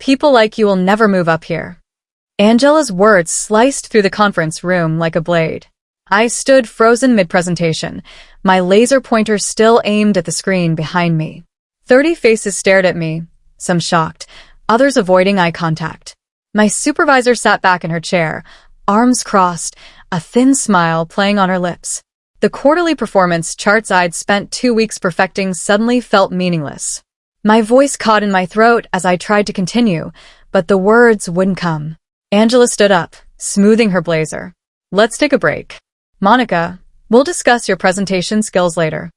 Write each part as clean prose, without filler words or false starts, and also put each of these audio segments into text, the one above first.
People like you will never move up here. Angela's words sliced through the conference room like a blade. I stood frozen mid-presentation, my laser pointer still aimed at the screen behind me. 30 faces stared at me, some shocked, others avoiding eye contact. My supervisor sat back in her chair, arms crossed, a thin smile playing on her lips. The quarterly performance charts I'd spent 2 weeks perfecting suddenly felt meaningless. My voice caught in my throat as I tried to continue, but the words wouldn't come. Angela stood up, smoothing her blazer. Let's take a break. Monica, we'll discuss your presentation skills later.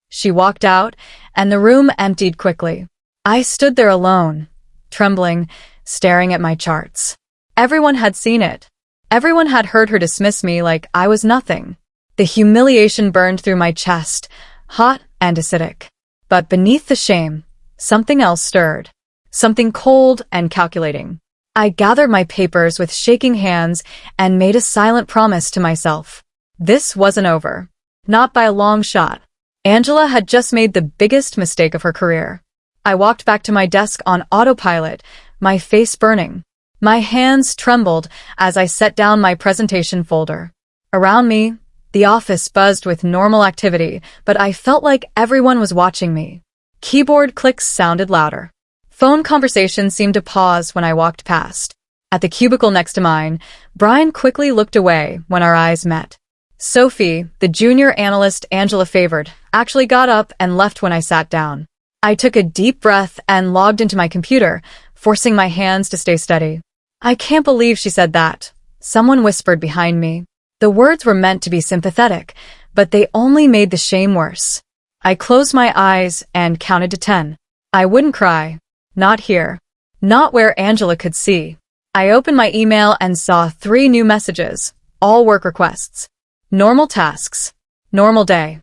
She walked out, and the room emptied quickly. I stood there alone, trembling, staring at my charts. Everyone had seen it. Everyone had heard her dismiss me like I was nothing. The humiliation burned through my chest, hot and acidic. But beneath the shame, something else stirred. Something cold and calculating. I gathered my papers with shaking hands and made a silent promise to myself. This wasn't over. Not by a long shot. Angela had just made the biggest mistake of her career. I walked back to my desk on autopilot, my face burning. My hands trembled as I set down my presentation folder. Around me, the office buzzed with normal activity, but I felt like everyone was watching me. Keyboard clicks sounded louder. Phone conversations seemed to pause when I walked past. At the cubicle next to mine, Brian quickly looked away when our eyes met. Sophie, the junior analyst Angela favored, actually got up and left when I sat down. I took a deep breath and logged into my computer, forcing my hands to stay steady. I can't believe she said that. Someone whispered behind me. The words were meant to be sympathetic, but they only made the shame worse. I closed my eyes and counted to 10. I wouldn't cry. Not here. Not where Angela could see. I opened my email and saw 3 new messages, all work requests. Normal tasks. Normal day.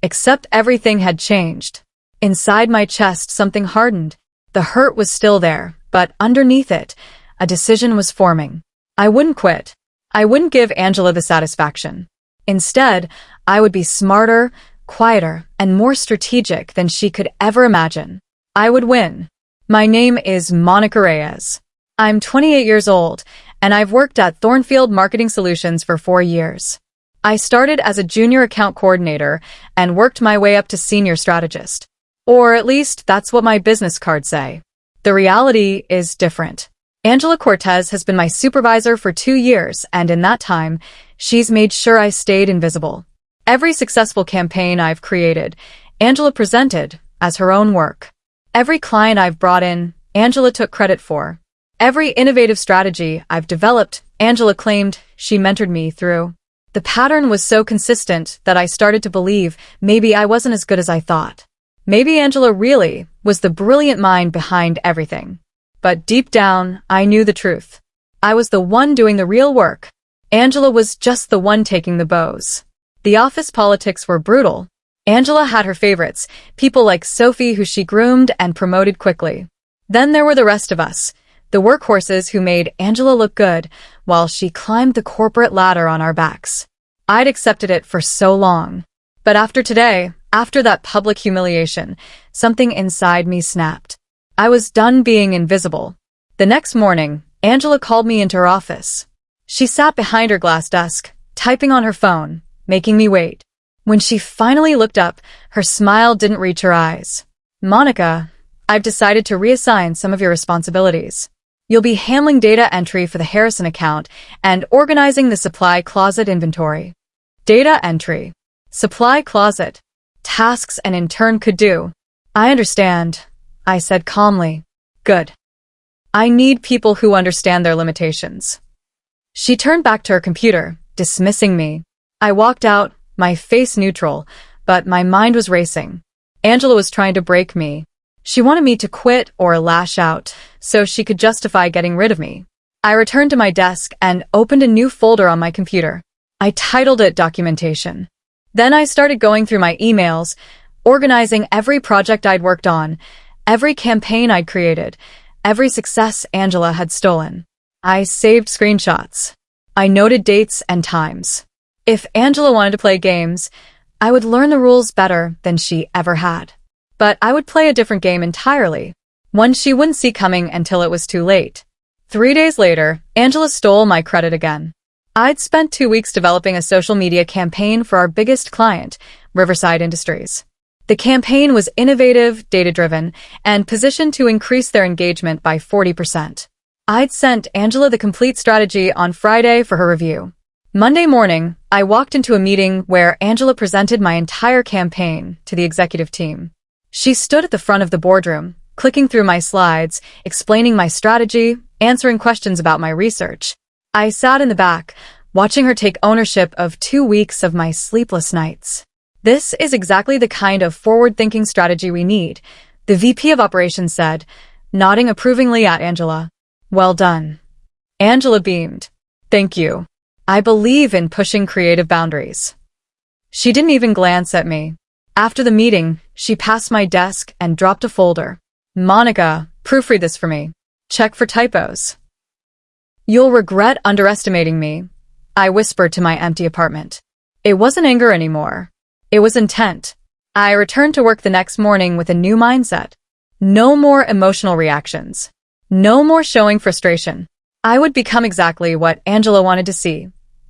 Except everything had changed. Inside my chest, something hardened. The hurt was still there, but underneath it, a decision was forming. I wouldn't quit. I wouldn't give Angela the satisfaction. Instead, I would be smarter, quieter, and more strategic than she could ever imagine. I would win. My name is Monica Reyes. I'm 28 years old, and I've worked at Thornfield Marketing Solutions for 4 years. I started as a junior account coordinator and worked my way up to senior strategist. Or at least that's what my business cards say. The reality is different. Angela Cortez has been my supervisor for 2 years, and in that time, she's made sure I stayed invisible. Every successful campaign I've created, Angela presented as her own work. Every client I've brought in, Angela took credit for. Every innovative strategy I've developed, Angela claimed she mentored me through. The pattern was so consistent that I started to believe maybe I wasn't as good as I thought. Maybe Angela really was the brilliant mind behind everything. But deep down, I knew the truth. I was the one doing the real work. Angela was just the one taking the bows. The office politics were brutal. Angela had her favorites, people like Sophie who she groomed and promoted quickly. Then there were the rest of us, the workhorses who made Angela look good while she climbed the corporate ladder on our backs. I'd accepted it for so long. But after today, after that public humiliation, something inside me snapped. I was done being invisible. The next morning, Angela called me into her office. She sat behind her glass desk, typing on her phone, making me wait. When she finally looked up, her smile didn't reach her eyes. Monica, I've decided to reassign some of your responsibilities. You'll be handling data entry for the Harrison account and organizing the supply closet inventory. Data entry. Supply closet. Tasks an intern could do. I understand, I said calmly. Good. I need people who understand their limitations. She turned back to her computer, dismissing me. I walked out, my face neutral, but my mind was racing. Angela was trying to break me. She wanted me to quit or lash out, so she could justify getting rid of me. I returned to my desk and opened a new folder on my computer. I titled it Documentation. Then I started going through my emails, organizing every project I'd worked on, every campaign I'd created, every success Angela had stolen. I saved screenshots. I noted dates and times. If Angela wanted to play games, I would learn the rules better than she ever had. But I would play a different game entirely. one she wouldn't see coming until it was too late. 3 days later, Angela stole my credit again. I'd spent 2 weeks developing a social media campaign for our biggest client, Riverside Industries. The campaign was innovative, data-driven, and positioned to increase their engagement by 40%. I'd sent Angela the complete strategy on Friday for her review. Monday morning, I walked into a meeting where Angela presented my entire campaign to the executive team. She stood at the front of the boardroom, clicking through my slides, explaining my strategy, answering questions about my research. I sat in the back, watching her take ownership of 2 weeks of my sleepless nights. This is exactly the kind of forward-thinking strategy we need, the VP of Operations said, nodding approvingly at Angela. Well done. Angela beamed. Thank you. I believe in pushing creative boundaries. She didn't even glance at me. After the meeting, she passed my desk and dropped a folder. Monica, proofread this for me. Check for typos. You'll regret underestimating me, I whispered to my empty apartment. It wasn't anger anymore. It was intent. I returned to work the next morning with a new mindset. No more emotional reactions. No more showing frustration. I would become exactly what Angela wanted to see.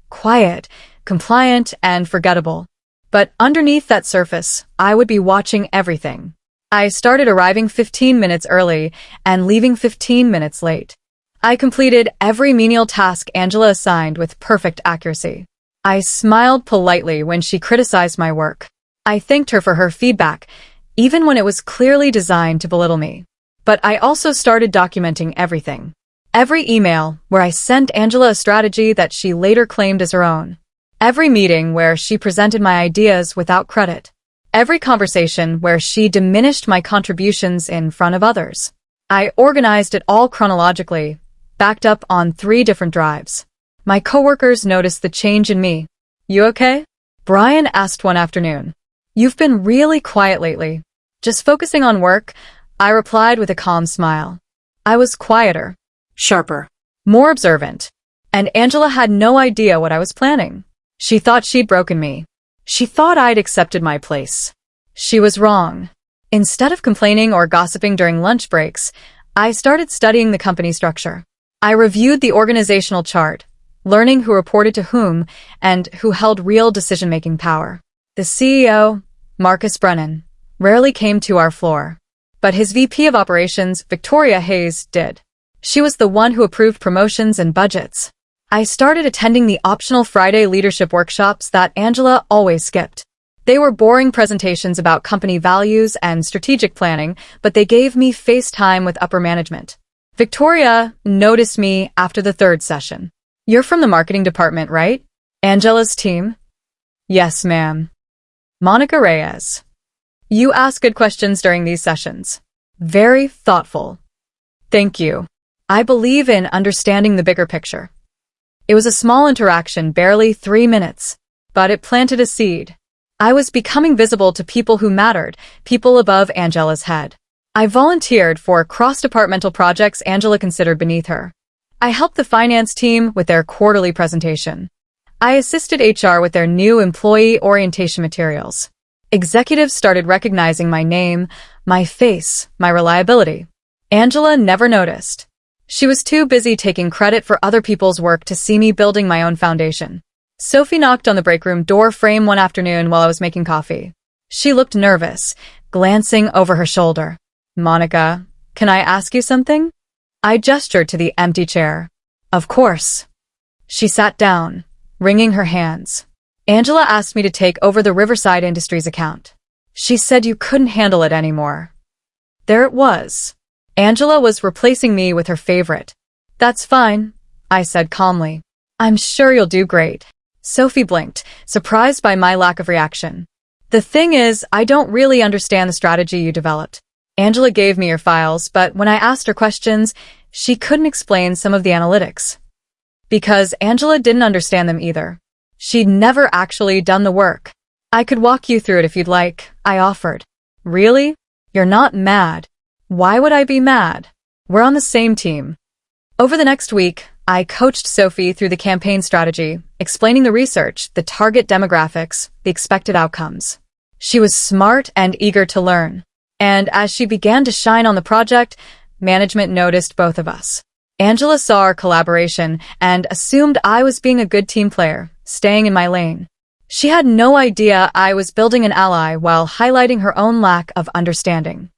Quiet, compliant, and forgettable. But underneath that surface, I would be watching everything. I started arriving 15 minutes early and leaving 15 minutes late. I completed every menial task Angela assigned with perfect accuracy. I smiled politely when she criticized my work. I thanked her for her feedback, even when it was clearly designed to belittle me. But I also started documenting everything. Every email where I sent Angela a strategy that she later claimed as her own. Every meeting where she presented my ideas without credit. Every conversation where she diminished my contributions in front of others. I organized it all chronologically, backed up on 3 different drives. My coworkers noticed the change in me. You okay? Brian asked one afternoon. You've been really quiet lately. Just focusing on work, I replied with a calm smile. I was quieter, sharper, more observant. And Angela had no idea what I was planning. She thought she'd broken me. She thought I'd accepted my place. She was wrong. Instead of complaining or gossiping during lunch breaks, I started studying the company structure. I reviewed the organizational chart, learning who reported to whom and who held real decision-making power. The CEO, Marcus Brennan, rarely came to our floor. But his VP of Operations, Victoria Hayes, did. She was the one who approved promotions and budgets. I started attending the optional Friday leadership workshops that Angela always skipped. They were boring presentations about company values and strategic planning, but they gave me face time with upper management. Victoria noticed me after the 3rd session. You're from the marketing department, right? Angela's team? Yes, ma'am. Monica Reyes. You ask good questions during these sessions. Very thoughtful. Thank you. I believe in understanding the bigger picture. It was a small interaction, barely 3 minutes, but it planted a seed. I was becoming visible to people who mattered, people above Angela's head. I volunteered for cross-departmental projects Angela considered beneath her. I helped the finance team with their quarterly presentation. I assisted HR with their new employee orientation materials. Executives started recognizing my name, my face, my reliability. Angela never noticed. She was too busy taking credit for other people's work to see me building my own foundation. Sophie knocked on the break room door frame one afternoon while I was making coffee. She looked nervous, glancing over her shoulder. Monica, can I ask you something? I gestured to the empty chair. Of course. She sat down, wringing her hands. Angela asked me to take over the Riverside Industries account. She said you couldn't handle it anymore. There it was. Angela was replacing me with her favorite. That's fine, I said calmly. I'm sure you'll do great. Sophie blinked, surprised by my lack of reaction. The thing is, I don't really understand the strategy you developed. Angela gave me her files, but when I asked her questions, she couldn't explain some of the analytics. Because Angela didn't understand them either. She'd never actually done the work. I could walk you through it if you'd like, I offered. Really? You're not mad. Why would I be mad? We're on the same team. Over the next week, I coached Sophie through the campaign strategy, explaining the research, the target demographics, the expected outcomes. She was smart and eager to learn. And as she began to shine on the project, management noticed both of us. Angela saw our collaboration and assumed I was being a good team player, staying in my lane. She had no idea I was building an ally while highlighting her own lack of understanding.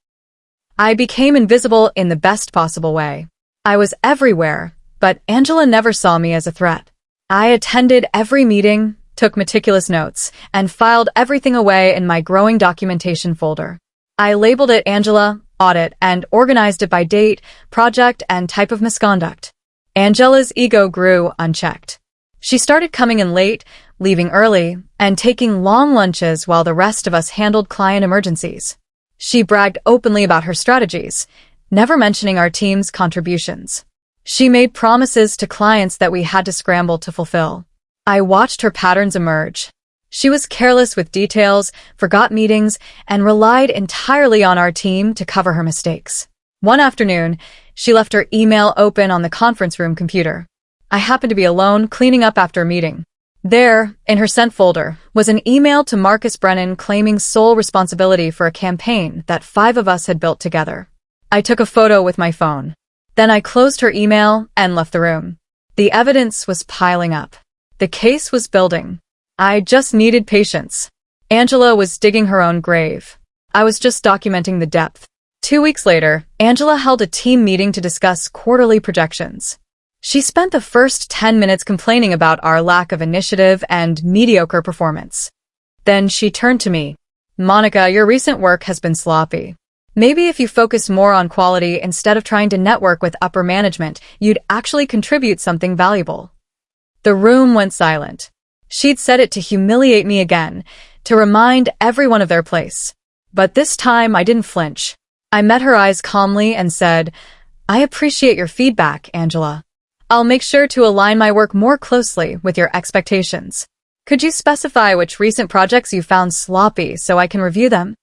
I became invisible in the best possible way. I was everywhere, but Angela never saw me as a threat. I attended every meeting, took meticulous notes, and filed everything away in my growing documentation folder. I labeled it Angela, Audit, and organized it by date, project, and type of misconduct. Angela's ego grew unchecked. She started coming in late, leaving early, and taking long lunches while the rest of us handled client emergencies. She bragged openly about her strategies, never mentioning our team's contributions. She made promises to clients that we had to scramble to fulfill. I watched her patterns emerge. She was careless with details, forgot meetings, and relied entirely on our team to cover her mistakes. One afternoon, she left her email open on the conference room computer. I happened to be alone cleaning up after a meeting. There, in her sent folder, was an email to Marcus Brennan claiming sole responsibility for a campaign that 5 of us had built together. I took a photo with my phone. Then I closed her email and left the room. The evidence was piling up. The case was building. I just needed patience. Angela was digging her own grave. I was just documenting the depth. 2 weeks later, Angela held a team meeting to discuss quarterly projections. She spent the first 10 minutes complaining about our lack of initiative and mediocre performance. Then she turned to me. "Monica, your recent work has been sloppy. Maybe if you focus more on quality instead of trying to network with upper management, you'd actually contribute something valuable." The room went silent. She'd said it to humiliate me again, to remind everyone of their place. But this time I didn't flinch. I met her eyes calmly and said, "I appreciate your feedback, Angela. I'll make sure to align my work more closely with your expectations. Could you specify which recent projects you found sloppy so I can review them?"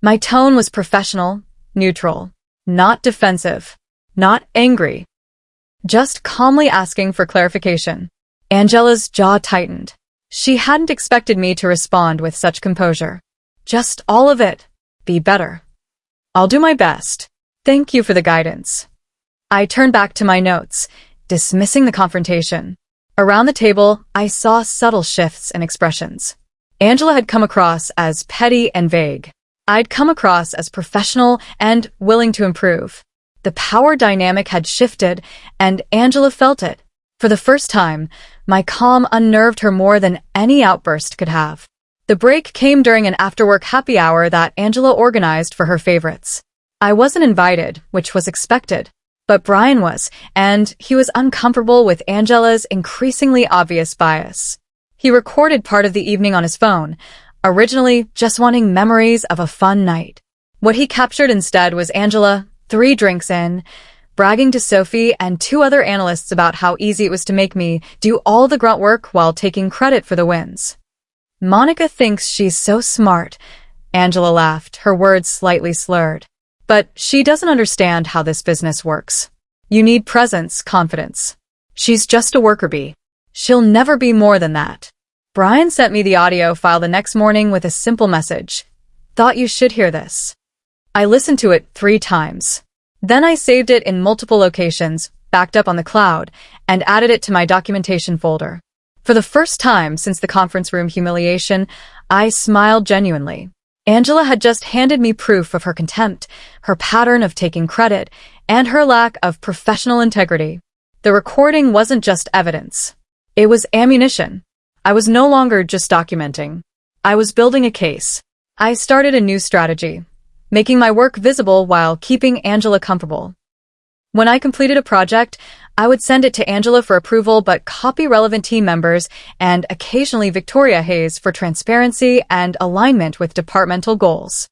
My tone was professional, neutral, not defensive, not angry, just calmly asking for clarification. Angela's jaw tightened. She hadn't expected me to respond with such composure. "Just all of it. Be better." "I'll do my best. Thank you for the guidance." I turned back to my notes, dismissing the confrontation. Around the table, I saw subtle shifts in expressions. Angela had come across as petty and vague. I'd come across as professional and willing to improve. The power dynamic had shifted, and Angela felt it. For the first time, my calm unnerved her more than any outburst could have. The break came during an after-work happy hour that Angela organized for her favorites. I wasn't invited, which was expected. But Brian was, and he was uncomfortable with Angela's increasingly obvious bias. He recorded part of the evening on his phone, originally just wanting memories of a fun night. What he captured instead was Angela, 3 drinks in, bragging to Sophie and 2 other analysts about how easy it was to make me do all the grunt work while taking credit for the wins. "Monica thinks she's so smart," Angela laughed, her words slightly slurred. "But she doesn't understand how this business works. You need presence, confidence. She's just a worker bee. She'll never be more than that." Brian sent me the audio file the next morning with a simple message. "Thought you should hear this." I listened to it 3 times. Then I saved it in multiple locations, backed up on the cloud, and added it to my documentation folder. For the first time since the conference room humiliation, I smiled genuinely. Angela had just handed me proof of her contempt, her pattern of taking credit, and her lack of professional integrity. The recording wasn't just evidence. It was ammunition. I was no longer just documenting. I was building a case. I started a new strategy, making my work visible while keeping Angela comfortable. When I completed a project, I would send it to Angela for approval but copy relevant team members and occasionally Victoria Hayes for transparency and alignment with departmental goals.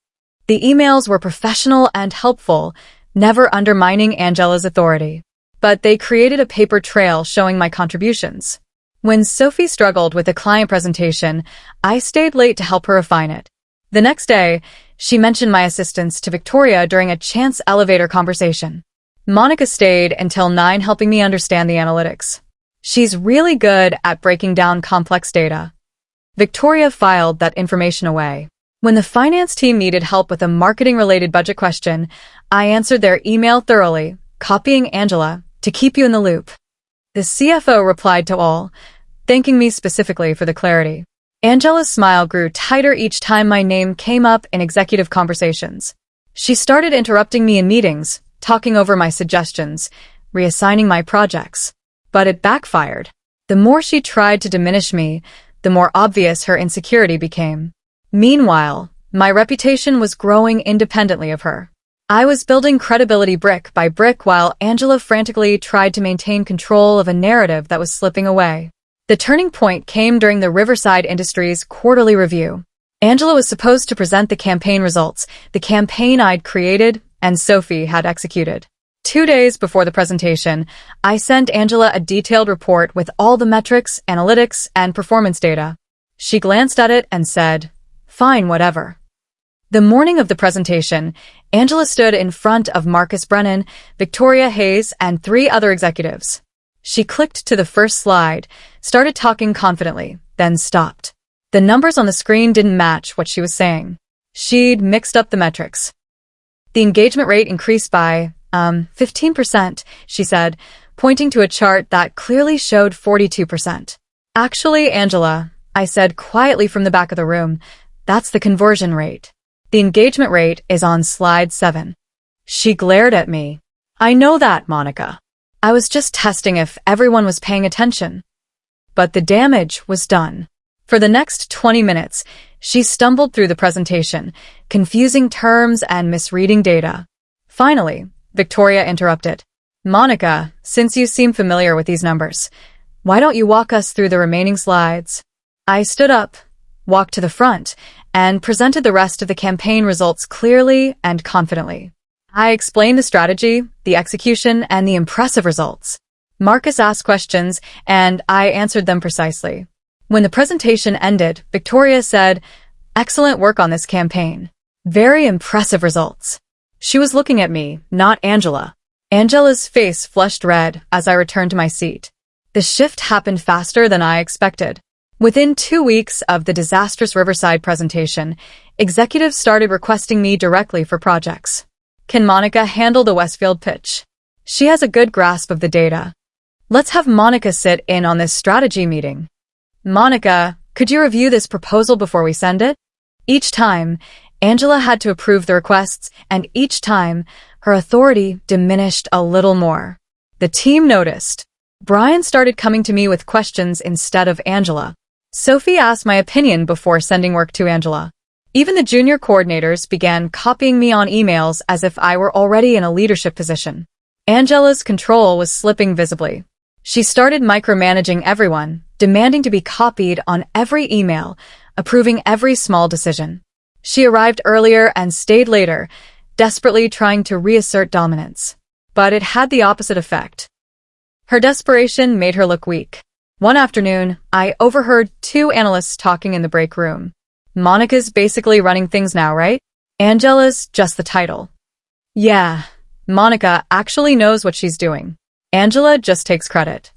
The emails were professional and helpful, never undermining Angela's authority. But they created a paper trail showing my contributions. When Sophie struggled with a client presentation, I stayed late to help her refine it. The next day, she mentioned my assistance to Victoria during a chance elevator conversation. Monica stayed until 9 helping me understand the analytics. She's really good at breaking down complex data. Victoria filed that information away. When the finance team needed help with a marketing-related budget question, I answered their email thoroughly, copying Angela to keep you in the loop. The CFO replied to all, thanking me specifically for the clarity. Angela's smile grew tighter each time my name came up in executive conversations. She started interrupting me in meetings, talking over my suggestions, reassigning my projects. But it backfired. The more she tried to diminish me, the more obvious her insecurity became. Meanwhile, my reputation was growing independently of her. I was building credibility brick by brick while Angela frantically tried to maintain control of a narrative that was slipping away. The turning point came during the Riverside Industries quarterly review. Angela was supposed to present the campaign results, the campaign I'd created and Sophie had executed. 2 days before the presentation, I sent Angela a detailed report with all the metrics, analytics, and performance data. She glanced at it and said, "Fine, whatever." The morning of the presentation, Angela stood in front of Marcus Brennan, Victoria Hayes, and 3 other executives. She clicked to the first slide, started talking confidently, then stopped. The numbers on the screen didn't match what she was saying. She'd mixed up the metrics. The engagement rate increased by 15%, she said, pointing to a chart that clearly showed 42%. Actually, Angela, I said quietly from the back of the room, that's the conversion rate. The engagement rate is on slide 7. She glared at me. I know that, Monica. I was just testing if everyone was paying attention. But the damage was done. For the next 20 minutes, she stumbled through the presentation, confusing terms and misreading data. Finally, Victoria interrupted. Monica, since you seem familiar with these numbers, why don't you walk us through the remaining slides? I stood up, walked to the front, and presented the rest of the campaign results clearly and confidently. I explained the strategy, the execution, and the impressive results. Marcus asked questions, and I answered them precisely. When the presentation ended, Victoria said, "Excellent work on this campaign. Very impressive results." She was looking at me, not Angela. Angela's face flushed red as I returned to my seat. The shift happened faster than I expected. Within 2 weeks of the disastrous Riverside presentation, executives started requesting me directly for projects. Can Monica handle the Westfield pitch? She has a good grasp of the data. Let's have Monica sit in on this strategy meeting. Monica, could you review this proposal before we send it? Each time, Angela had to approve the requests, and each time, her authority diminished a little more. The team noticed. Brian started coming to me with questions instead of Angela. Sophie asked my opinion before sending work to Angela. Even the junior coordinators began copying me on emails as if I were already in a leadership position. Angela's control was slipping visibly. She started micromanaging everyone, demanding to be copied on every email, approving every small decision. She arrived earlier and stayed later, desperately trying to reassert dominance. But it had the opposite effect. Her desperation made her look weak. One afternoon, I overheard 2 analysts talking in the break room. Monica's basically running things now, right? Angela's just the title. Yeah, Monica actually knows what she's doing. Angela just takes credit.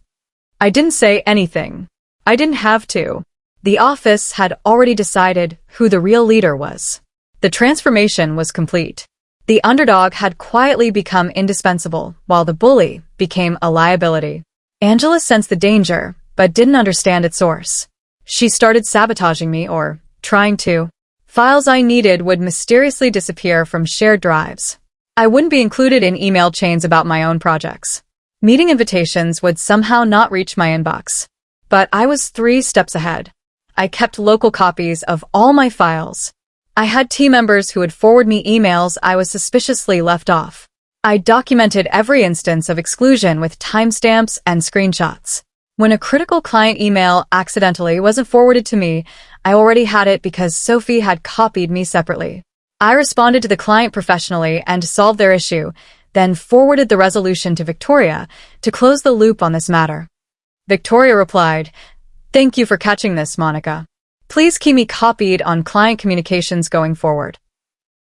I didn't say anything. I didn't have to. The office had already decided who the real leader was. The transformation was complete. The underdog had quietly become indispensable, while the bully became a liability. Angela sensed the danger, but didn't understand its source. She started sabotaging me, or trying to. Files I needed would mysteriously disappear from shared drives. I wouldn't be included in email chains about my own projects. Meeting invitations would somehow not reach my inbox. But I was 3 steps ahead. I kept local copies of all my files. I had team members who would forward me emails I was suspiciously left off. I documented every instance of exclusion with timestamps and screenshots. When a critical client email accidentally wasn't forwarded to me, I already had it because Sophie had copied me separately. I responded to the client professionally and solved their issue, then forwarded the resolution to Victoria to close the loop on this matter. Victoria replied, "Thank you for catching this, Monica. Please keep me copied on client communications going forward."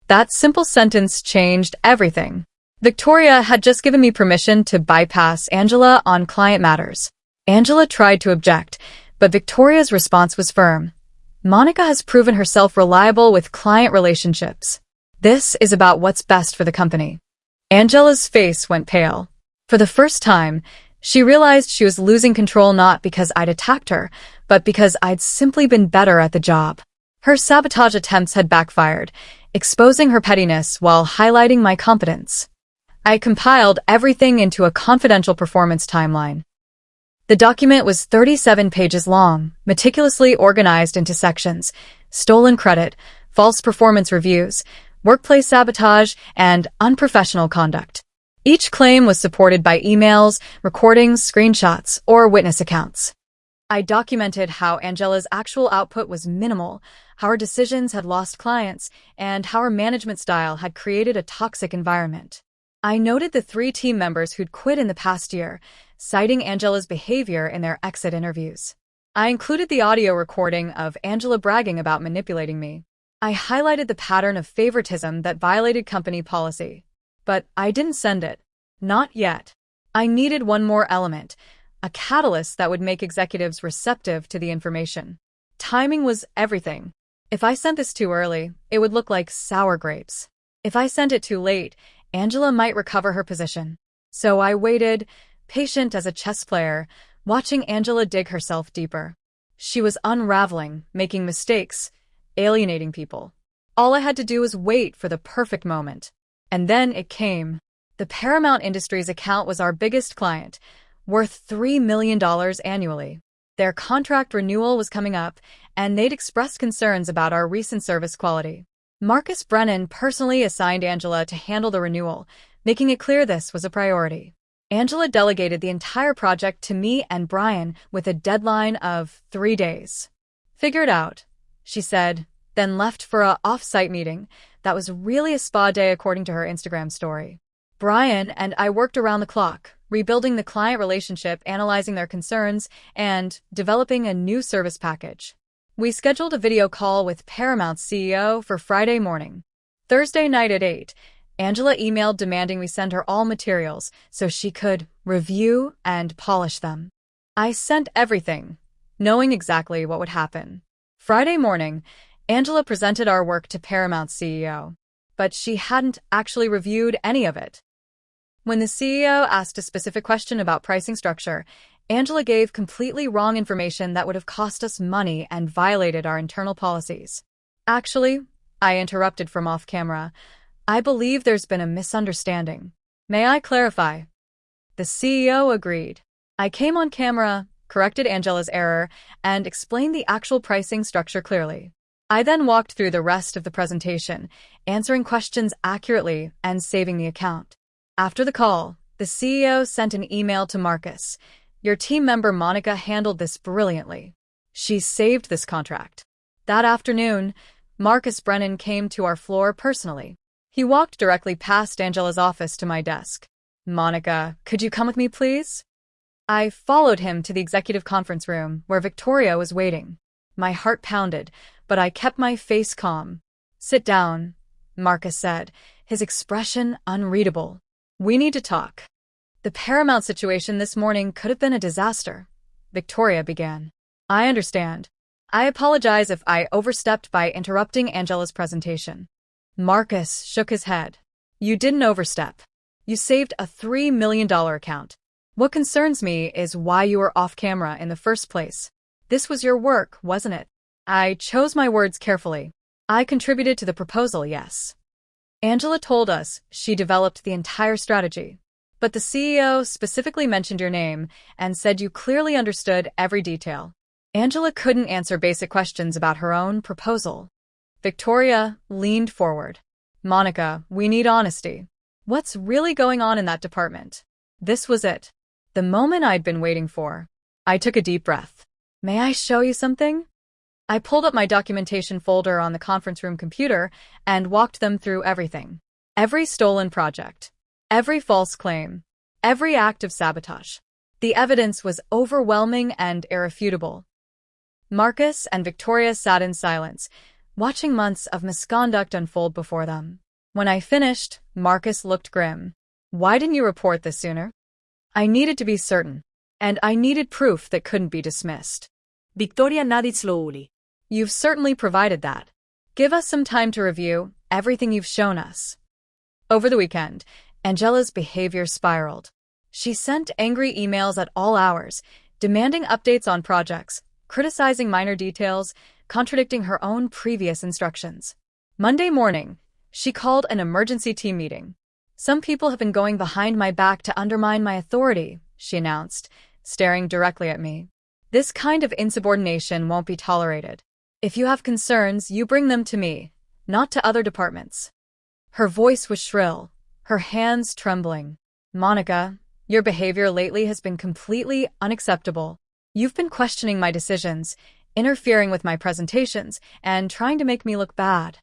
That simple sentence changed everything. Victoria had just given me permission to bypass Angela on client matters. Angela tried to object, but Victoria's response was firm. Monica has proven herself reliable with client relationships. This is about what's best for the company. Angela's face went pale. For the first time, she realized she was losing control not because I'd attacked her, but because I'd simply been better at the job. Her sabotage attempts had backfired, exposing her pettiness while highlighting my competence. I compiled everything into a confidential performance timeline. The document was 37 pages long, meticulously organized into sections: stolen credit, false performance reviews, workplace sabotage, and unprofessional conduct. Each claim was supported by emails, recordings, screenshots, or witness accounts. I documented how Angela's actual output was minimal, how her decisions had lost clients, and how her management style had created a toxic environment. I noted the 3 team members who'd quit in the past year, citing Angela's behavior in their exit interviews. I included the audio recording of Angela bragging about manipulating me. I highlighted the pattern of favoritism that violated company policy. But I didn't send it. Not yet. I needed one more element, a catalyst that would make executives receptive to the information. Timing was everything. If I sent this too early, it would look like sour grapes. If I sent it too late, Angela might recover her position. So I waited, patient as a chess player, watching Angela dig herself deeper. She was unraveling, making mistakes, alienating people. All I had to do was wait for the perfect moment. And then it came. The Paramount Industries account was our biggest client, worth $3 million annually. Their contract renewal was coming up, and they'd expressed concerns about our recent service quality. Marcus Brennan personally assigned Angela to handle the renewal, making it clear this was a priority. Angela delegated the entire project to me and Brian with a deadline of 3 days. "Figure it out," she said, then left for a off-site meeting. That was really a spa day according to her Instagram story. Brian and I worked around the clock, rebuilding the client relationship, analyzing their concerns, and developing a new service package. We scheduled a video call with Paramount's CEO for Friday morning. Thursday night at 8, Angela emailed demanding we send her all materials so she could review and polish them. I sent everything, knowing exactly what would happen. Friday morning, Angela presented our work to Paramount's CEO, but she hadn't actually reviewed any of it. When the CEO asked a specific question about pricing structure, Angela gave completely wrong information that would have cost us money and violated our internal policies. "Actually," I interrupted from off camera, "I believe there's been a misunderstanding. May I clarify?" The CEO agreed. I came on camera, corrected Angela's error, and explained the actual pricing structure clearly. I then walked through the rest of the presentation, answering questions accurately and saving the account. After the call, the CEO sent an email to Marcus. "Your team member Monica handled this brilliantly. She saved this contract." That afternoon, Marcus Brennan came to our floor personally. He walked directly past Angela's office to my desk. "Monica, could you come with me, please?" I followed him to the executive conference room, where Victoria was waiting. My heart pounded, but I kept my face calm. "Sit down," Marcus said, his expression unreadable. "We need to talk." "The Paramount situation this morning could have been a disaster," Victoria began. "I understand. I apologize if I overstepped by interrupting Angela's presentation." Marcus shook his head. "You didn't overstep. You saved a $3 million account. What concerns me is why you were off camera in the first place. This was your work, wasn't it?" I chose my words carefully. "I contributed to the proposal, yes. Angela told us she developed the entire strategy. But the CEO specifically mentioned your name and said you clearly understood every detail. Angela couldn't answer basic questions about her own proposal." Victoria leaned forward. "Monica, we need honesty. What's really going on in that department?" This was it. The moment I'd been waiting for. I took a deep breath. "May I show you something?" I pulled up my documentation folder on the conference room computer and walked them through everything. Every stolen project. Every false claim. Every act of sabotage. The evidence was overwhelming and irrefutable. Marcus and Victoria sat in silence, watching months of misconduct unfold before them. When I finished, Marcus looked grim. "Why didn't you report this sooner?" I needed to be certain, and I needed proof that couldn't be dismissed. Victoria nodded slowly. You've certainly provided that. Give us some time to review everything you've shown us. Over the weekend, Angela's behavior spiraled. She sent angry emails at all hours, demanding updates on projects, criticizing minor details, contradicting her own previous instructions. Monday morning, she called an emergency team meeting. Some people have been going behind my back to undermine my authority, she announced, staring directly at me. This kind of insubordination won't be tolerated. If you have concerns, you bring them to me, not to other departments. Her voice was shrill, her hands trembling. Monica, your behavior lately has been completely unacceptable. You've been questioning my decisions, interfering with my presentations, and trying to make me look bad.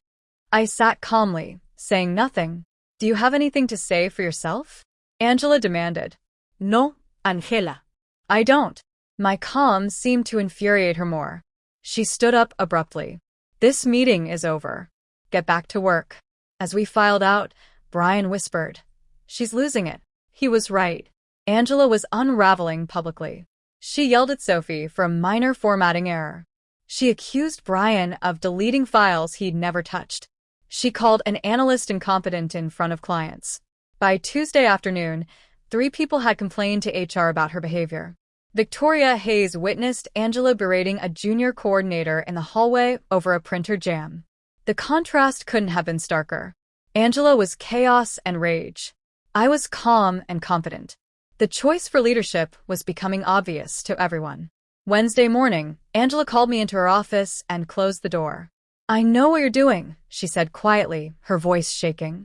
I sat calmly, saying nothing. Do you have anything to say for yourself? Angela demanded. No, Angela. I don't. My calm seemed to infuriate her more. She stood up abruptly. This meeting is over. Get back to work. As we filed out, Brian whispered. She's losing it. He was right. Angela was unraveling publicly. She yelled at Sophie for a minor formatting error. She accused Brian of deleting files he'd never touched. She called an analyst incompetent in front of clients. By Tuesday afternoon, 3 people had complained to HR about her behavior. Victoria Hayes witnessed Angela berating a junior coordinator in the hallway over a printer jam. The contrast couldn't have been starker. Angela was chaos and rage. I was calm and confident. The choice for leadership was becoming obvious to everyone. Wednesday morning, Angela called me into her office and closed the door. I know what you're doing, she said quietly, her voice shaking.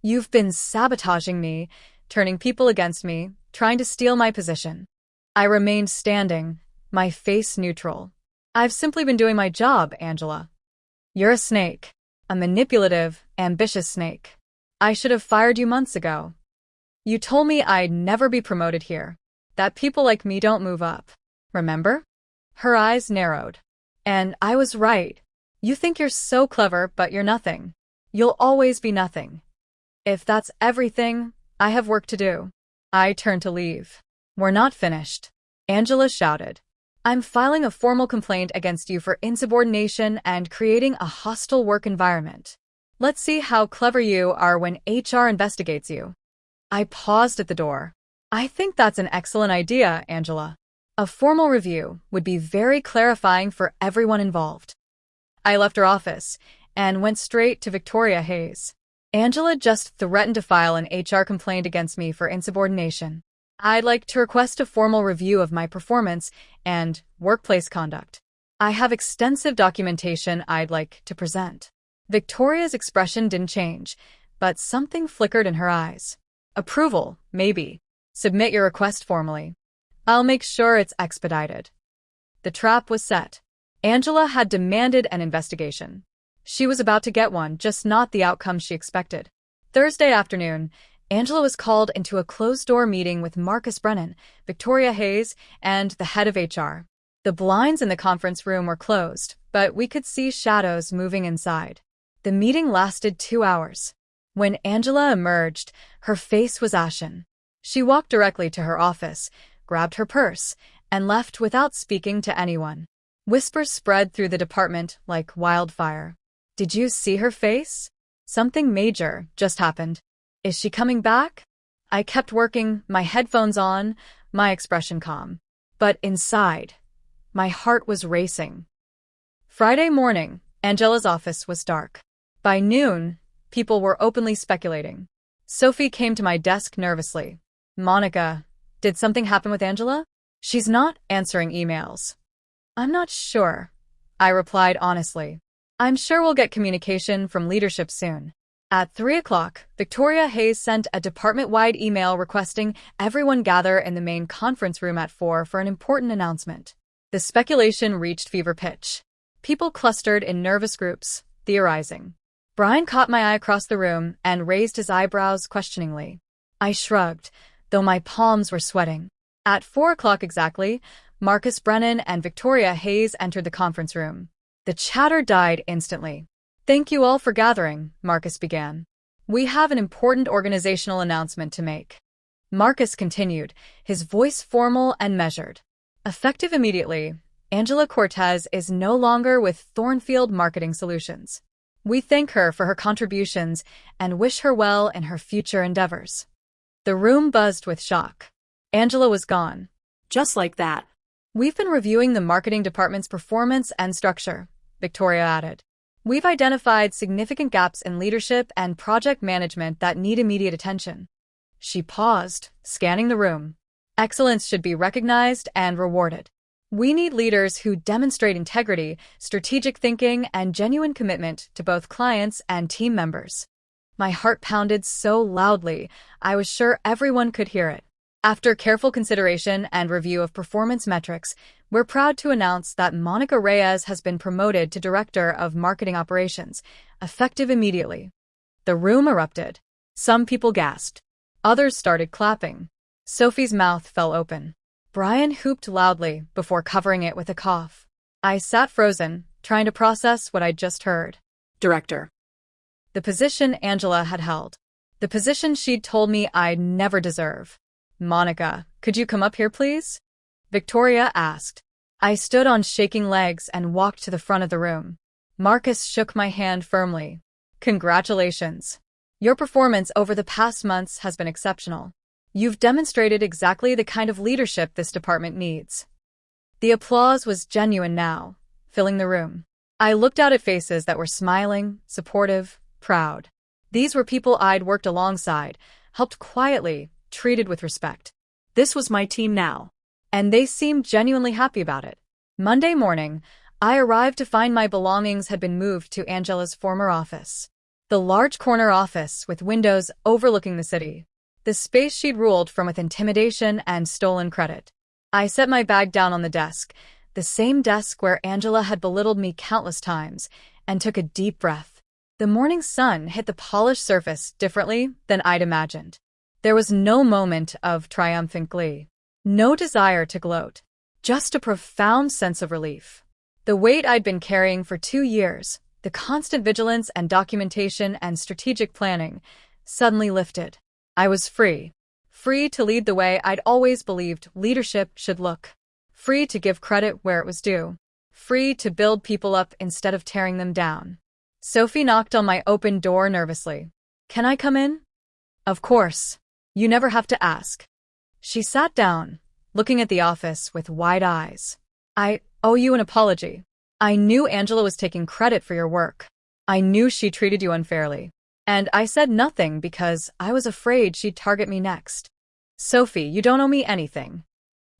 You've been sabotaging me, turning people against me, trying to steal my position. I remained standing, my face neutral. I've simply been doing my job, Angela. You're a snake, a manipulative, ambitious snake. I should have fired you months ago. You told me I'd never be promoted here, that people like me don't move up. Remember? Her eyes narrowed. And I was right. You think you're so clever, but you're nothing. You'll always be nothing. If that's everything, I have work to do. I turned to leave. We're not finished. Angela shouted. I'm filing a formal complaint against you for insubordination and creating a hostile work environment. Let's see how clever you are when HR investigates you. I paused at the door. I think that's an excellent idea, Angela. A formal review would be very clarifying for everyone involved. I left her office and went straight to Victoria Hayes. Angela just threatened to file an HR complaint against me for insubordination. I'd like to request a formal review of my performance and workplace conduct. I have extensive documentation I'd like to present. Victoria's expression didn't change, but something flickered in her eyes. Approval, maybe. Submit your request formally. I'll make sure it's expedited. The trap was set. Angela had demanded an investigation. She was about to get one, just not the outcome she expected. Thursday afternoon, Angela was called into a closed-door meeting with Marcus Brennan, Victoria Hayes, and the head of HR. The blinds in the conference room were closed, but we could see shadows moving inside. The meeting lasted 2 hours. When Angela emerged, her face was ashen. She walked directly to her office, grabbed her purse, and left without speaking to anyone. Whispers spread through the department like wildfire. Did you see her face? Something major just happened. Is she coming back? I kept working, my headphones on, my expression calm. But inside, my heart was racing. Friday morning, Angela's office was dark. By noon, people were openly speculating. Sophie came to my desk nervously. Monica, did something happen with Angela? She's not answering emails. I'm not sure, I replied honestly. I'm sure we'll get communication from leadership soon. At 3 o'clock, Victoria Hayes sent a department-wide email requesting everyone gather in the main conference room at 4 for an important announcement. The speculation reached fever pitch. People clustered in nervous groups, theorizing. Brian caught my eye across the room and raised his eyebrows questioningly. I shrugged, though my palms were sweating. At 4 o'clock exactly, Marcus Brennan and Victoria Hayes entered the conference room. The chatter died instantly. Thank you all for gathering, Marcus began. We have an important organizational announcement to make. Marcus continued, his voice formal and measured. Effective immediately, Angela Cortez is no longer with Thornfield Marketing Solutions. We thank her for her contributions and wish her well in her future endeavors." The room buzzed with shock. Angela was gone. Just like that. "We've been reviewing the marketing department's performance and structure," Victoria added. "We've identified significant gaps in leadership and project management that need immediate attention." She paused, scanning the room. "Excellence should be recognized and rewarded. We need leaders who demonstrate integrity, strategic thinking, and genuine commitment to both clients and team members." My heart pounded so loudly, I was sure everyone could hear it. After careful consideration and review of performance metrics, we're proud to announce that Monica Reyes has been promoted to Director of Marketing Operations, effective immediately. The room erupted. Some people gasped. Others started clapping. Sophie's mouth fell open. Brian whooped loudly before covering it with a cough. I sat frozen, trying to process what I'd just heard. Director. The position Angela had held. The position she'd told me I'd never deserve. "Monica, could you come up here, please?" Victoria asked. I stood on shaking legs and walked to the front of the room. Marcus shook my hand firmly. "Congratulations. Your performance over the past months has been exceptional. You've demonstrated exactly the kind of leadership this department needs." The applause was genuine now, filling the room. I looked out at faces that were smiling, supportive, proud. These were people I'd worked alongside, helped quietly, treated with respect. This was my team now. And they seemed genuinely happy about it. Monday morning, I arrived to find my belongings had been moved to Angela's former office. The large corner office with windows overlooking the city. The space she'd ruled from with intimidation and stolen credit. I set my bag down on the desk, the same desk where Angela had belittled me countless times, and took a deep breath. The morning sun hit the polished surface differently than I'd imagined. There was no moment of triumphant glee. No desire to gloat. Just a profound sense of relief. The weight I'd been carrying for 2 years, the constant vigilance and documentation and strategic planning, suddenly lifted. I was free. Free to lead the way I'd always believed leadership should look. Free to give credit where it was due. Free to build people up instead of tearing them down. Sophie knocked on my open door nervously. "Can I come in?" "Of course. You never have to ask." She sat down, looking at the office with wide eyes. "I owe you an apology. I knew Angela was taking credit for your work. I knew she treated you unfairly. And I said nothing because I was afraid she'd target me next. Sophie, you don't owe me anything.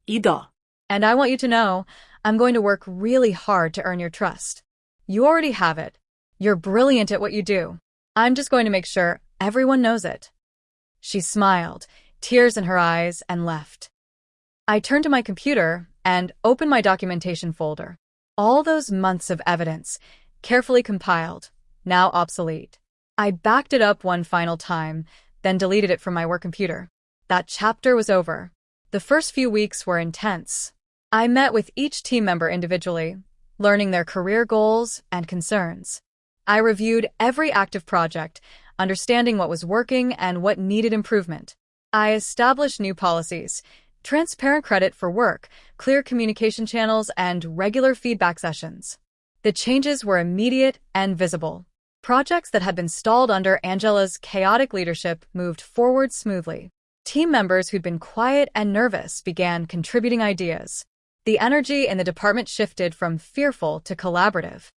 Ida. And I want you to know, I'm going to work really hard to earn your trust. You already have it. You're brilliant at what you do. I'm just going to make sure everyone knows it." She smiled, tears in her eyes, and left. I turned to my computer and opened my documentation folder. All those months of evidence, carefully compiled, now obsolete. I backed it up one final time, then deleted it from my work computer. That chapter was over. The first few weeks were intense. I met with each team member individually, learning their career goals and concerns. I reviewed every active project, understanding what was working and what needed improvement. I established new policies, transparent credit for work, clear communication channels, and regular feedback sessions. The changes were immediate and visible. Projects that had been stalled under Angela's chaotic leadership moved forward smoothly. Team members who'd been quiet and nervous began contributing ideas. The energy in the department shifted from fearful to collaborative.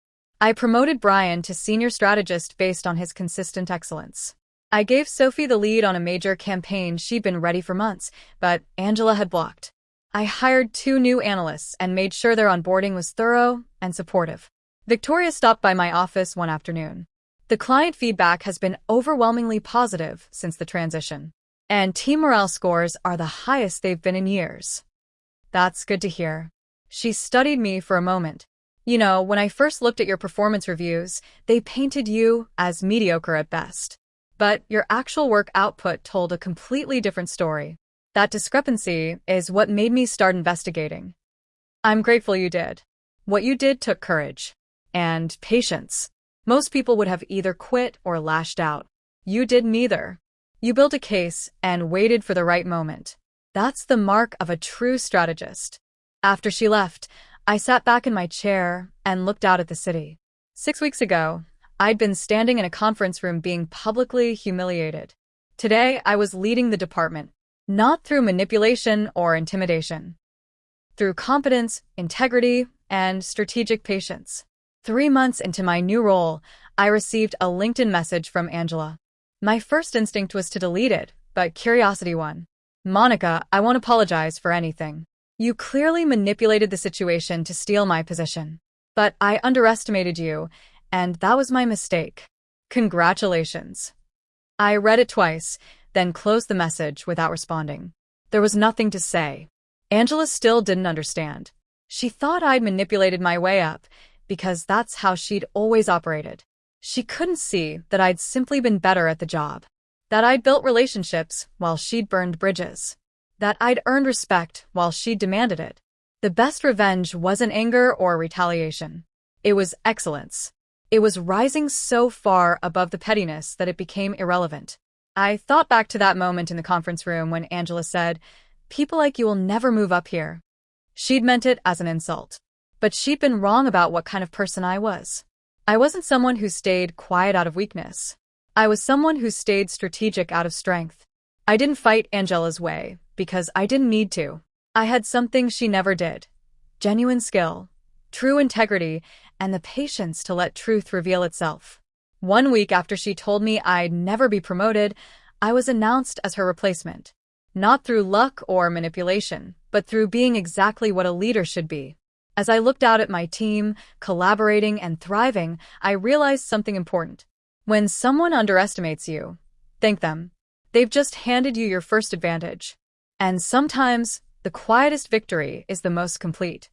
I promoted Brian to senior strategist based on his consistent excellence. I gave Sophie the lead on a major campaign she'd been ready for months, but Angela had blocked. I hired 2 new analysts and made sure their onboarding was thorough and supportive. Victoria stopped by my office one afternoon. The client feedback has been overwhelmingly positive since the transition, and team morale scores are the highest they've been in years. That's good to hear. She studied me for a moment. You know, when I first looked at your performance reviews, they painted you as mediocre at best. But your actual work output told a completely different story. That discrepancy is what made me start investigating. I'm grateful you did. What you did took courage. And patience. Most people would have either quit or lashed out. You did neither. You built a case and waited for the right moment. That's the mark of a true strategist. After she left, I sat back in my chair and looked out at the city. 6 weeks ago, I'd been standing in a conference room being publicly humiliated. Today, I was leading the department, not through manipulation or intimidation, through competence, integrity, and strategic patience. 3 months into my new role, I received a LinkedIn message from Angela. My first instinct was to delete it, but curiosity won. Monica, I won't apologize for anything. You clearly manipulated the situation to steal my position. But I underestimated you, and that was my mistake. Congratulations. I read it twice, then closed the message without responding. There was nothing to say. Angela still didn't understand. She thought I'd manipulated my way up, because that's how she'd always operated. She couldn't see that I'd simply been better at the job, that I'd built relationships while she'd burned bridges, that I'd earned respect while she'd demanded it. The best revenge wasn't anger or retaliation. It was excellence. It was rising so far above the pettiness that it became irrelevant. I thought back to that moment in the conference room when Angela said, "People like you will never move up here." She'd meant it as an insult. But she'd been wrong about what kind of person I was. I wasn't someone who stayed quiet out of weakness. I was someone who stayed strategic out of strength. I didn't fight Angela's way, because I didn't need to. I had something she never did: genuine skill, true integrity, and the patience to let truth reveal itself. 1 week after she told me I'd never be promoted, I was announced as her replacement. Not through luck or manipulation, but through being exactly what a leader should be. As I looked out at my team, collaborating and thriving, I realized something important. When someone underestimates you, thank them. They've just handed you your first advantage. And sometimes, the quietest victory is the most complete.